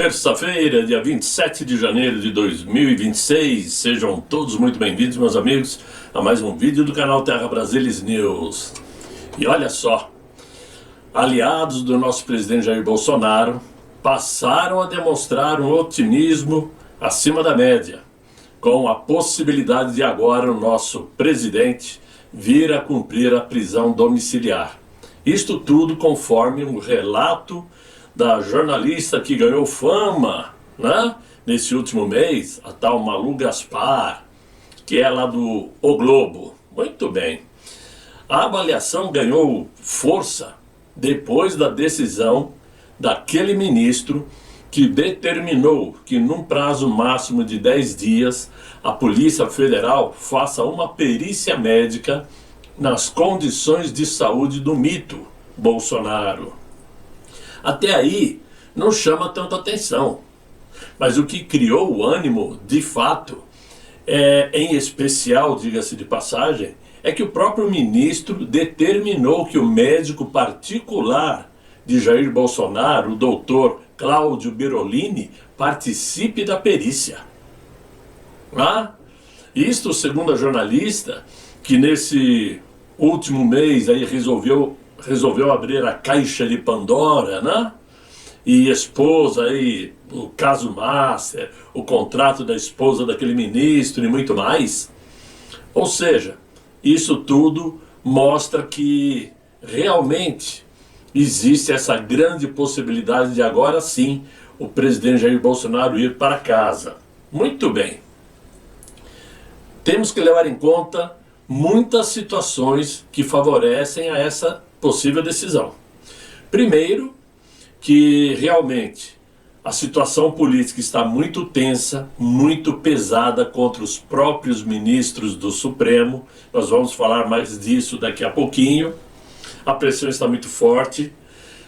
Terça-feira, dia 27 de janeiro de 2026. Sejam todos muito bem-vindos, meus amigos, a mais um vídeo do canal Terra Brasilis News. E olha só, aliados do nosso presidente Jair Bolsonaro passaram a demonstrar um otimismo acima da média, com a possibilidade de agora o nosso presidente vir a cumprir a prisão domiciliar. Isto tudo conforme um relato da jornalista que ganhou fama, né, nesse último mês, a tal Malu Gaspar, que é lá do O Globo. Muito bem. A avaliação ganhou força depois da decisão daquele ministro que determinou que num prazo máximo de 10 dias a Polícia Federal faça uma perícia médica nas condições de saúde do mito Bolsonaro. Até aí não chama tanta atenção, mas o que criou o ânimo, de fato, em especial, diga-se de passagem, é que o próprio ministro determinou que o médico particular de Jair Bolsonaro, o doutor Cláudio Birolini, participe da perícia. Isto segundo a jornalista, que nesse último mês aí resolveu abrir a caixa de Pandora, né? E expôs aí o caso Master, o contrato da esposa daquele ministro e muito mais. Ou seja, isso tudo mostra que realmente existe essa grande possibilidade de agora sim o presidente Jair Bolsonaro ir para casa. Muito bem. Temos que levar em conta muitas situações que favorecem a essa possível decisão. Primeiro, que realmente a situação política está muito tensa, muito pesada contra os próprios ministros do Supremo. Nós vamos falar mais disso daqui a pouquinho. A pressão está muito forte.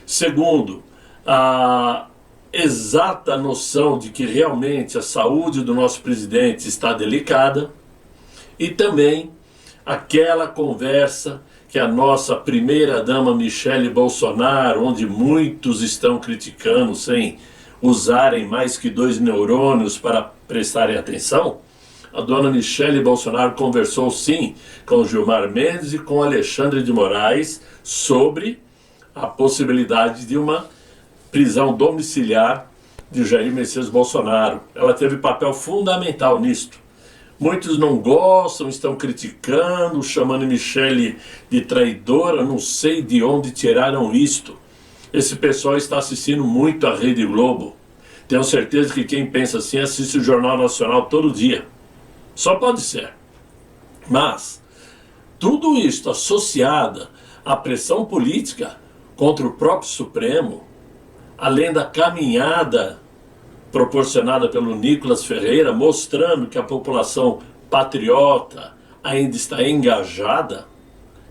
Segundo, a exata noção de que realmente a saúde do nosso presidente está delicada. E também aquela conversa que a nossa primeira-dama Michele Bolsonaro, onde muitos estão criticando sem usarem mais que 2 neurônios para prestarem atenção, a dona Michele Bolsonaro conversou sim com Gilmar Mendes e com Alexandre de Moraes sobre a possibilidade de uma prisão domiciliar de Jair Messias Bolsonaro. Ela teve papel fundamental nisto. Muitos não gostam, estão criticando, chamando Michele de traidora, não sei de onde tiraram isto. Esse pessoal está assistindo muito a Rede Globo. Tenho certeza que quem pensa assim assiste o Jornal Nacional todo dia. Só pode ser. Mas tudo isto associado à pressão política contra o próprio Supremo, além da caminhada proporcionada pelo Nicolas Ferreira, mostrando que a população patriota ainda está engajada,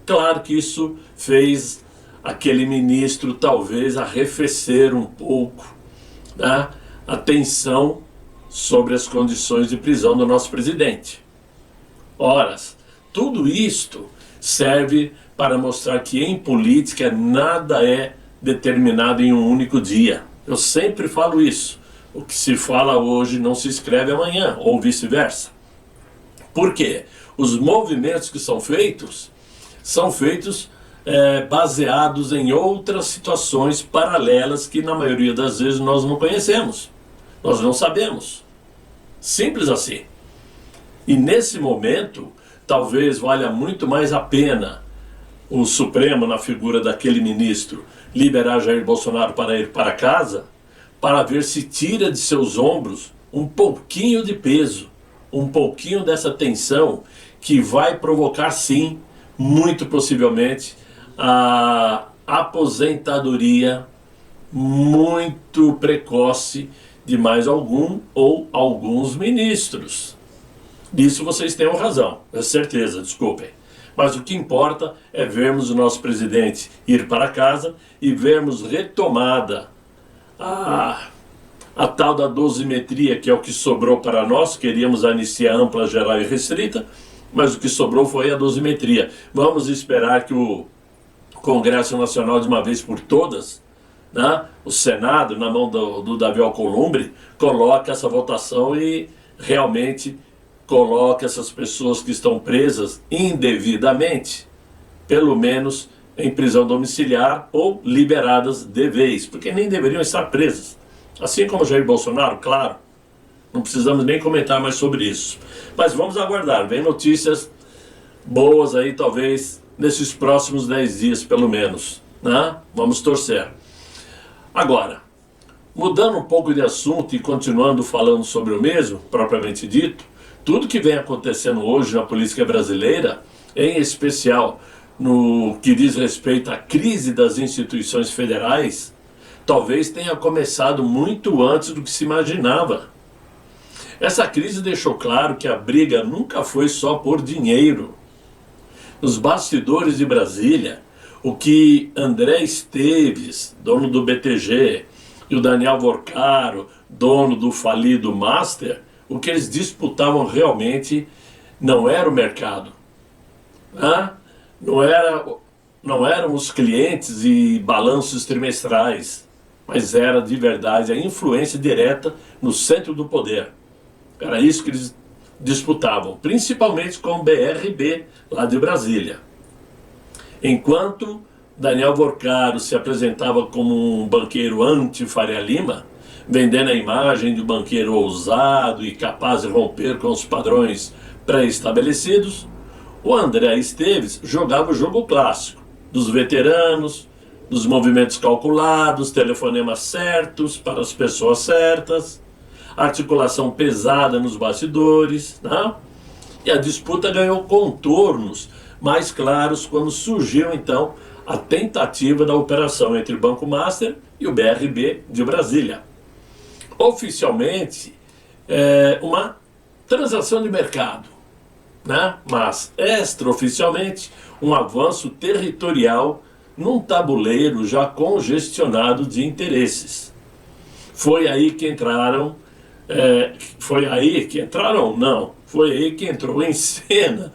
claro que isso fez aquele ministro talvez arrefecer um pouco, né, a tensão sobre as condições de prisão do nosso presidente. Ora, tudo isto serve para mostrar que em política nada é determinado em um único dia. Eu sempre falo isso. O que se fala hoje não se escreve amanhã, ou vice-versa. Por quê? Os movimentos que são feitos baseados em outras situações paralelas que na maioria das vezes nós não conhecemos, nós não sabemos. Simples assim. E nesse momento, talvez valha muito mais a pena o Supremo, na figura daquele ministro, liberar Jair Bolsonaro para ir para casa, para ver se tira de seus ombros um pouquinho de peso, um pouquinho dessa tensão que vai provocar sim, muito possivelmente, a aposentadoria muito precoce de mais algum ou alguns ministros. Disso vocês tenham razão, é certeza, desculpem. Mas o que importa é vermos o nosso presidente ir para casa e vermos retomada a tal da dosimetria, que é o que sobrou para nós. Queríamos a anistia ampla, geral e restrita, mas o que sobrou foi a dosimetria. Vamos esperar que o Congresso Nacional, de uma vez por todas, né? O Senado, na mão do Davi Alcolumbre, coloca essa votação e realmente coloca essas pessoas que estão presas indevidamente, pelo menos em prisão domiciliar ou liberadas de vez, porque nem deveriam estar presas. Assim como Jair Bolsonaro, claro, não precisamos nem comentar mais sobre isso. Mas vamos aguardar, vem notícias boas aí, talvez, nesses próximos 10 dias, pelo menos, né? Vamos torcer. Agora, mudando um pouco de assunto e continuando falando sobre o mesmo, propriamente dito, tudo que vem acontecendo hoje na política brasileira, em especial no que diz respeito à crise das instituições federais, talvez tenha começado muito antes do que se imaginava. Essa crise deixou claro que a briga nunca foi só por dinheiro. Nos bastidores de Brasília, o que André Esteves, dono do BTG, e o Daniel Vorcaro, dono do falido Master, o que eles disputavam realmente não era o mercado. Não eram os clientes e balanços trimestrais, mas era de verdade a influência direta no centro do poder. Era isso que eles disputavam, principalmente com o BRB, lá de Brasília. Enquanto Daniel Vorcaro se apresentava como um banqueiro anti-Faria Lima, vendendo a imagem de um banqueiro ousado e capaz de romper com os padrões pré-estabelecidos, o André Esteves jogava o jogo clássico, dos veteranos, dos movimentos calculados, telefonemas certos para as pessoas certas, articulação pesada nos bastidores, né? E a disputa ganhou contornos mais claros quando surgiu então a tentativa da operação entre o Banco Master e o BRB de Brasília. Oficialmente, uma transação de mercado, né? Mas extraoficialmente, um avanço territorial num tabuleiro já congestionado de interesses. Foi aí que entraram, foi aí que entrou em cena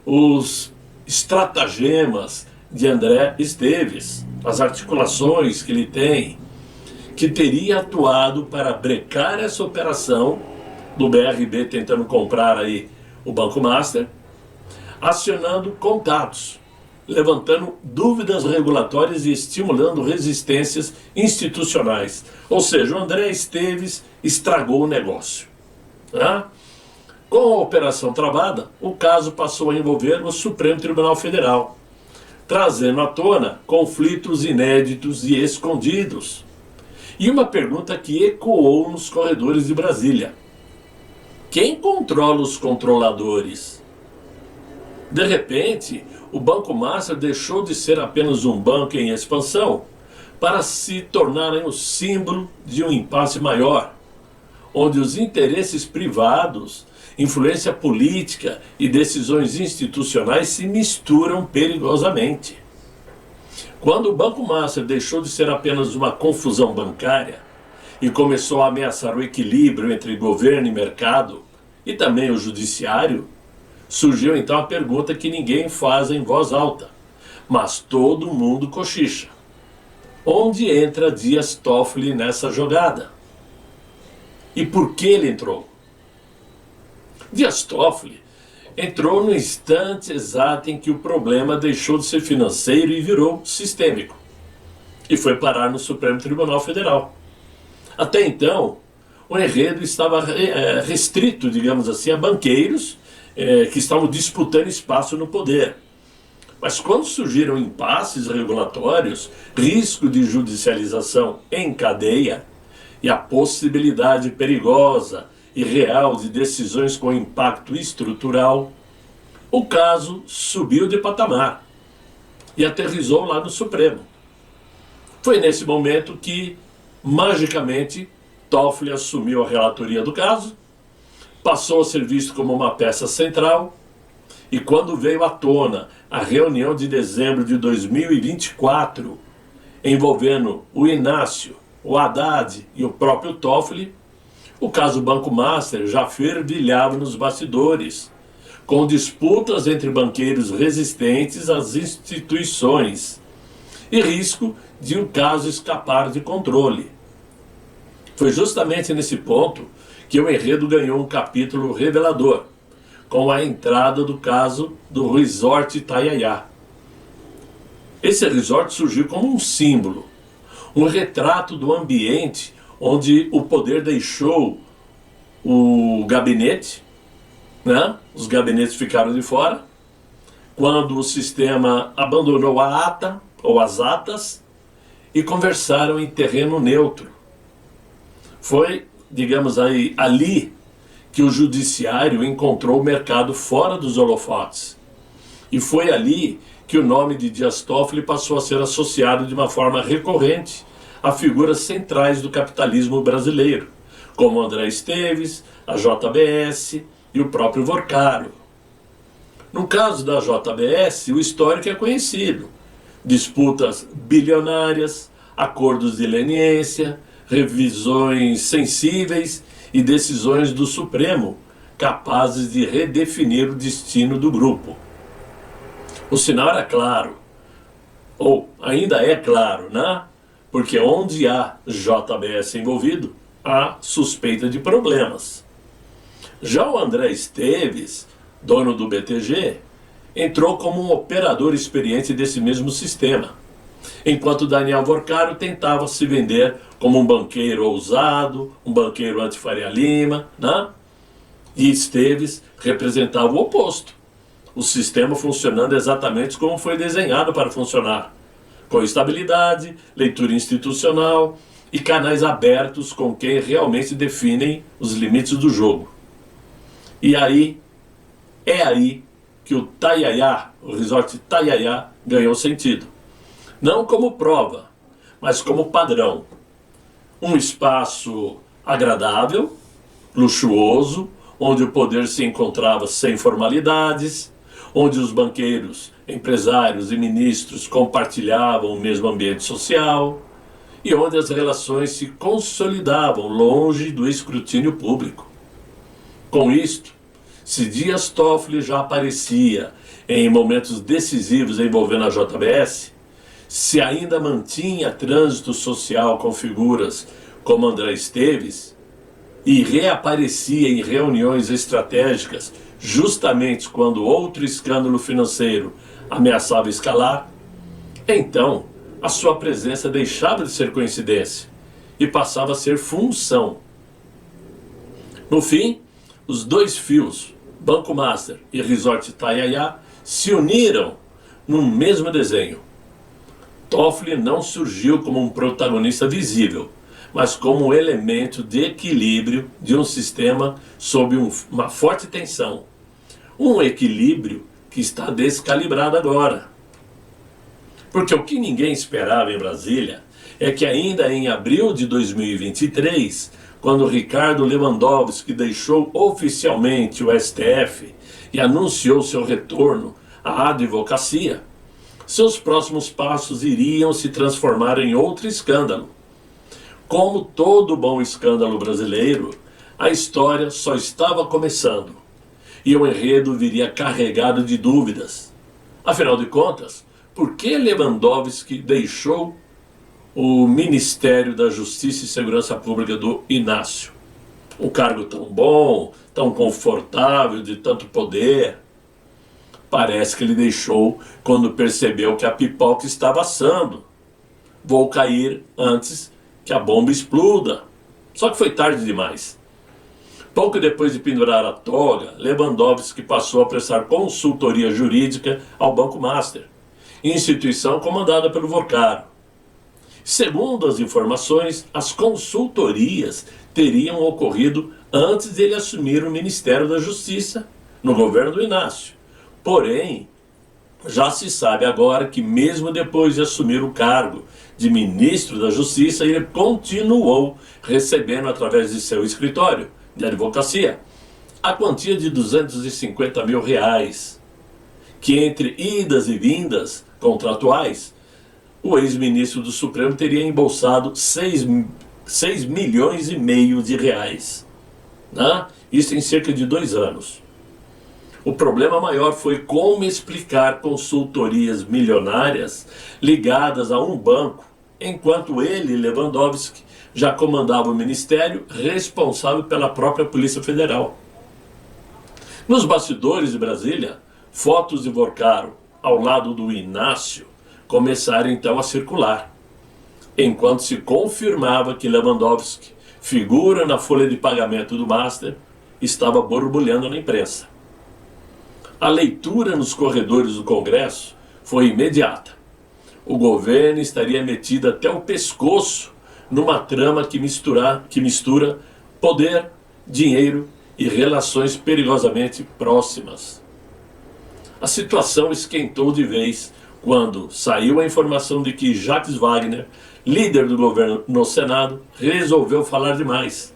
os estratagemas de André Esteves, as articulações que ele tem, que teria atuado para brecar essa operação do BRB tentando comprar aí o Banco Master, acionando contatos, levantando dúvidas regulatórias e estimulando resistências institucionais. Ou seja, o André Esteves estragou o negócio. Né? Com a operação travada, o caso passou a envolver o Supremo Tribunal Federal, trazendo à tona conflitos inéditos e escondidos. E uma pergunta que ecoou nos corredores de Brasília: quem controla os controladores? De repente, o Banco Master deixou de ser apenas um banco em expansão para se tornar o símbolo de um impasse maior, onde os interesses privados, influência política e decisões institucionais se misturam perigosamente. Quando o Banco Master deixou de ser apenas uma confusão bancária e começou a ameaçar o equilíbrio entre governo e mercado, e também o judiciário, surgiu então a pergunta que ninguém faz em voz alta, mas todo mundo cochicha: onde entra Dias Toffoli nessa jogada? E por que ele entrou? Dias Toffoli entrou no instante exato em que o problema deixou de ser financeiro e virou sistêmico, e foi parar no Supremo Tribunal Federal. Até então, o enredo estava restrito, digamos assim, a banqueiros que estavam disputando espaço no poder. Mas quando surgiram impasses regulatórios, risco de judicialização em cadeia e a possibilidade perigosa e real de decisões com impacto estrutural, o caso subiu de patamar e aterrissou lá no Supremo. Foi nesse momento que, magicamente, Toffoli assumiu a relatoria do caso, passou a ser visto como uma peça central, e quando veio à tona a reunião de dezembro de 2024, envolvendo o Inácio, o Haddad e o próprio Toffoli, o caso Banco Master já fervilhava nos bastidores, com disputas entre banqueiros resistentes às instituições e risco de o caso escapar de controle. Foi justamente nesse ponto que o enredo ganhou um capítulo revelador, com a entrada do caso do Resort Itaiaia. Esse resort surgiu como um símbolo, um retrato do ambiente onde o poder deixou o gabinete, né? Os gabinetes ficaram de fora, quando o sistema abandonou a ata ou as atas e conversaram em terreno neutro. Foi, digamos aí, ali que o judiciário encontrou o mercado fora dos holofotes. E foi ali que o nome de Dias Toffoli passou a ser associado de uma forma recorrente a figuras centrais do capitalismo brasileiro, como André Esteves, a JBS e o próprio Vorcaro. No caso da JBS, o histórico é conhecido: disputas bilionárias, acordos de leniência, revisões sensíveis e decisões do Supremo capazes de redefinir o destino do grupo. O sinal era claro, ou ainda é claro, né? Porque onde há JBS envolvido, há suspeita de problemas. Já o André Esteves, dono do BTG, entrou como um operador experiente desse mesmo sistema, enquanto Daniel Vorcaro tentava se vender como um banqueiro ousado, um banqueiro anti-Faria Lima, né? E Esteves representava o oposto, o sistema funcionando exatamente como foi desenhado para funcionar, com estabilidade, leitura institucional e canais abertos com quem realmente definem os limites do jogo. E aí, é aí que o Itaiaia, o Resort Itaiaia, ganhou sentido. Não como prova, mas como padrão. Um espaço agradável, luxuoso, onde o poder se encontrava sem formalidades, onde os banqueiros, empresários e ministros compartilhavam o mesmo ambiente social e onde as relações se consolidavam longe do escrutínio público. Com isto, se Dias Toffoli já aparecia em momentos decisivos envolvendo a JBS, se ainda mantinha trânsito social com figuras como André Esteves e reaparecia em reuniões estratégicas justamente quando outro escândalo financeiro ameaçava escalar, então a sua presença deixava de ser coincidência e passava a ser função. No fim, os dois fios, Banco Master e Resort Itaiaia, se uniram num mesmo desenho. Toffoli não surgiu como um protagonista visível, mas como um elemento de equilíbrio de um sistema sob uma forte tensão. Um equilíbrio que está descalibrado agora. Porque o que ninguém esperava em Brasília é que ainda em abril de 2023, quando Ricardo Lewandowski deixou oficialmente o STF e anunciou seu retorno à advocacia, seus próximos passos iriam se transformar em outro escândalo. Como todo bom escândalo brasileiro, a história só estava começando e o enredo viria carregado de dúvidas. Afinal de contas, por que Lewandowski deixou o Ministério da Justiça e Segurança Pública do Inácio? Um cargo tão bom, tão confortável, de tanto poder. Parece que ele deixou quando percebeu que a pipoca estava assando. Vou cair antes que a bomba exploda. Só que foi tarde demais. Pouco depois de pendurar a toga, Lewandowski passou a prestar consultoria jurídica ao Banco Master, instituição comandada pelo Vorcaro. Segundo as informações, as consultorias teriam ocorrido antes de ele assumir o Ministério da Justiça, no governo do Inácio. Porém, já se sabe agora que mesmo depois de assumir o cargo de ministro da Justiça, ele continuou recebendo através de seu escritório de advocacia a quantia de R$250 mil, que entre idas e vindas contratuais, o ex-ministro do Supremo teria embolsado 6,5 milhões de reais, né? Isso em cerca de 2 anos. O problema maior foi como explicar consultorias milionárias ligadas a um banco, enquanto ele, Lewandowski, já comandava o ministério responsável pela própria Polícia Federal. Nos bastidores de Brasília, fotos de Vorcaro ao lado do Inácio começaram então a circular, enquanto se confirmava que Lewandowski, figura na folha de pagamento do Master, estava borbulhando na imprensa. A leitura nos corredores do Congresso foi imediata. O governo estaria metido até o pescoço numa trama que mistura poder, dinheiro e relações perigosamente próximas. A situação esquentou de vez quando saiu a informação de que Jacques Wagner, líder do governo no Senado, resolveu falar demais.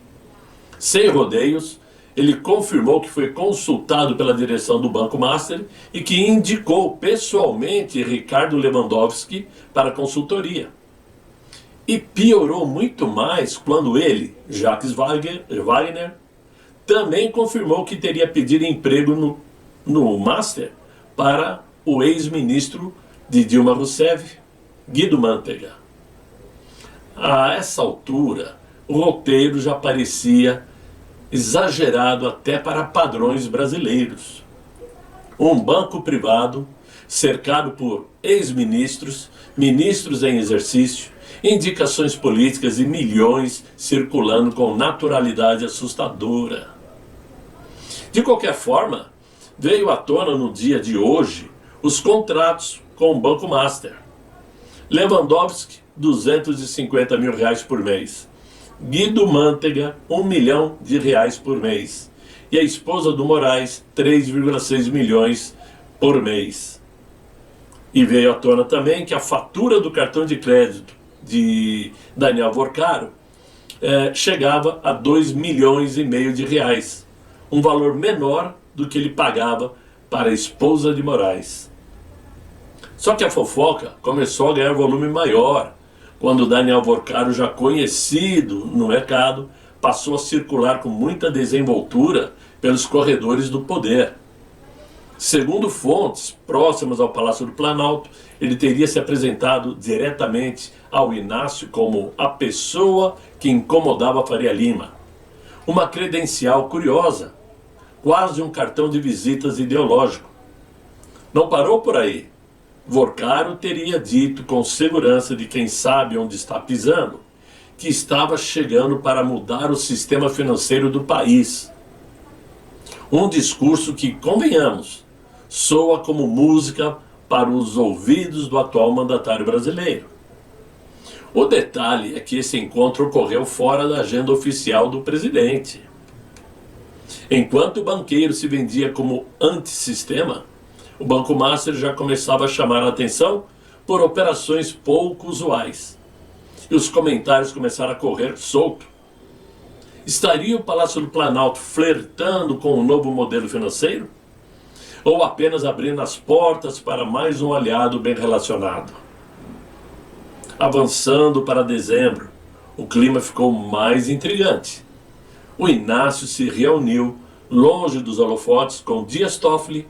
Sem rodeios, ele confirmou que foi consultado pela direção do Banco Master e que indicou pessoalmente Ricardo Lewandowski para a consultoria. E piorou muito mais quando ele, Jacques Wagner, também confirmou que teria pedido emprego no Master para o ex-ministro de Dilma Rousseff, Guido Mantega. A essa altura, o roteiro já parecia exagerado até para padrões brasileiros. Um banco privado cercado por ex-ministros, ministros em exercício, indicações políticas e milhões circulando com naturalidade assustadora. De qualquer forma, veio à tona no dia de hoje os contratos com o Banco Master. Lewandowski, R$250 mil por mês. Guido Mantega, R$1 milhão por mês. E a esposa do Moraes, 3,6 milhões por mês. E veio à tona também que a fatura do cartão de crédito de Daniel Vorcaro chegava a R$2,5 milhões, um valor menor do que ele pagava para a esposa de Moraes. Só que a fofoca começou a ganhar volume maior quando Daniel Vorcaro, já conhecido no mercado, passou a circular com muita desenvoltura pelos corredores do poder. Segundo fontes próximas ao Palácio do Planalto, ele teria se apresentado diretamente ao Inácio como a pessoa que incomodava Faria Lima. Uma credencial curiosa, quase um cartão de visitas ideológico. Não parou por aí. Vorcaro teria dito com segurança de quem sabe onde está pisando, que estava chegando para mudar o sistema financeiro do país. Um discurso que, convenhamos, soa como música para os ouvidos do atual mandatário brasileiro. O detalhe é que esse encontro ocorreu fora da agenda oficial do presidente. Enquanto o banqueiro se vendia como antissistema, o Banco Master já começava a chamar a atenção por operações pouco usuais. E os comentários começaram a correr solto. Estaria o Palácio do Planalto flertando com um novo modelo financeiro? Ou apenas abrindo as portas para mais um aliado bem relacionado? Avançando para dezembro, o clima ficou mais intrigante. O Inácio se reuniu longe dos holofotes com Dias Toffoli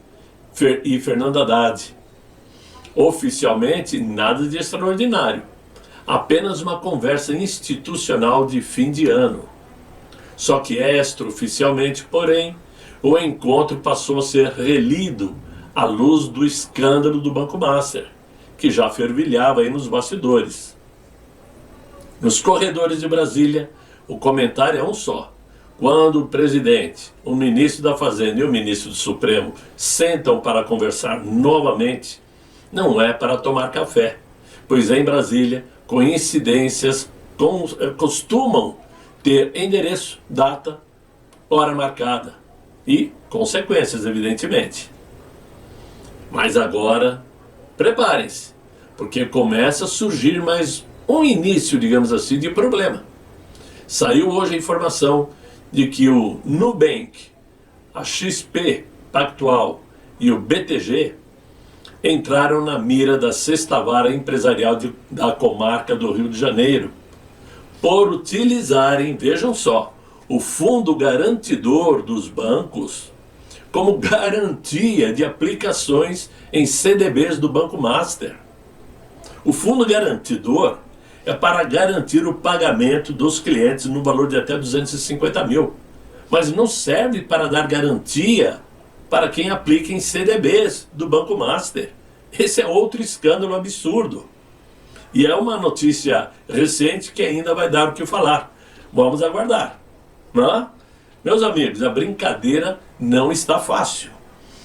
e Fernando Haddad. Oficialmente, nada de extraordinário. Apenas uma conversa institucional de fim de ano. Só que extraoficialmente, porém, o encontro passou a ser relido à luz do escândalo do Banco Master, que já fervilhava aí nos bastidores. Nos corredores de Brasília, o comentário é um só. Quando o presidente, o ministro da Fazenda e o ministro do Supremo sentam para conversar novamente, não é para tomar café, pois em Brasília, coincidências costumam ter endereço, data, hora marcada e consequências, evidentemente. Mas agora, preparem-se, porque começa a surgir mais um início, digamos assim, de problema. Saiu hoje a informação de que o Nubank, a XP Pactual e o BTG entraram na mira da sexta vara empresarial da comarca do Rio de Janeiro por utilizarem, vejam só, o fundo garantidor dos bancos como garantia de aplicações em CDBs do Banco Master. O fundo garantidor é para garantir o pagamento dos clientes no valor de até 250 mil, mas não serve para dar garantia para quem aplica em CDBs do Banco Master. Esse é outro escândalo absurdo. E é uma notícia recente que ainda vai dar o que falar. Vamos aguardar, não é? Meus amigos, a brincadeira não está fácil.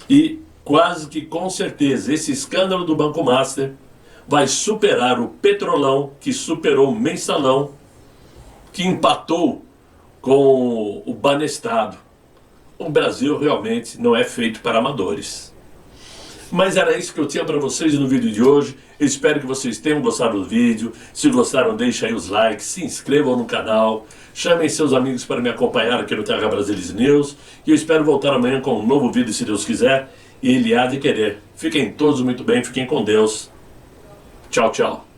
E quase que com certeza esse escândalo do Banco Master vai superar o Petrolão, que superou o Mensalão, que empatou com o Banestado. O Brasil realmente não é feito para amadores. Mas era isso que eu tinha para vocês no vídeo de hoje. Eu espero que vocês tenham gostado do vídeo. Se gostaram, deixem aí os likes, se inscrevam no canal, chamem seus amigos para me acompanhar aqui no Terra Brasilis News. E eu espero voltar amanhã com um novo vídeo, se Deus quiser, e Ele há de querer. Fiquem todos muito bem, fiquem com Deus. Tchau, tchau.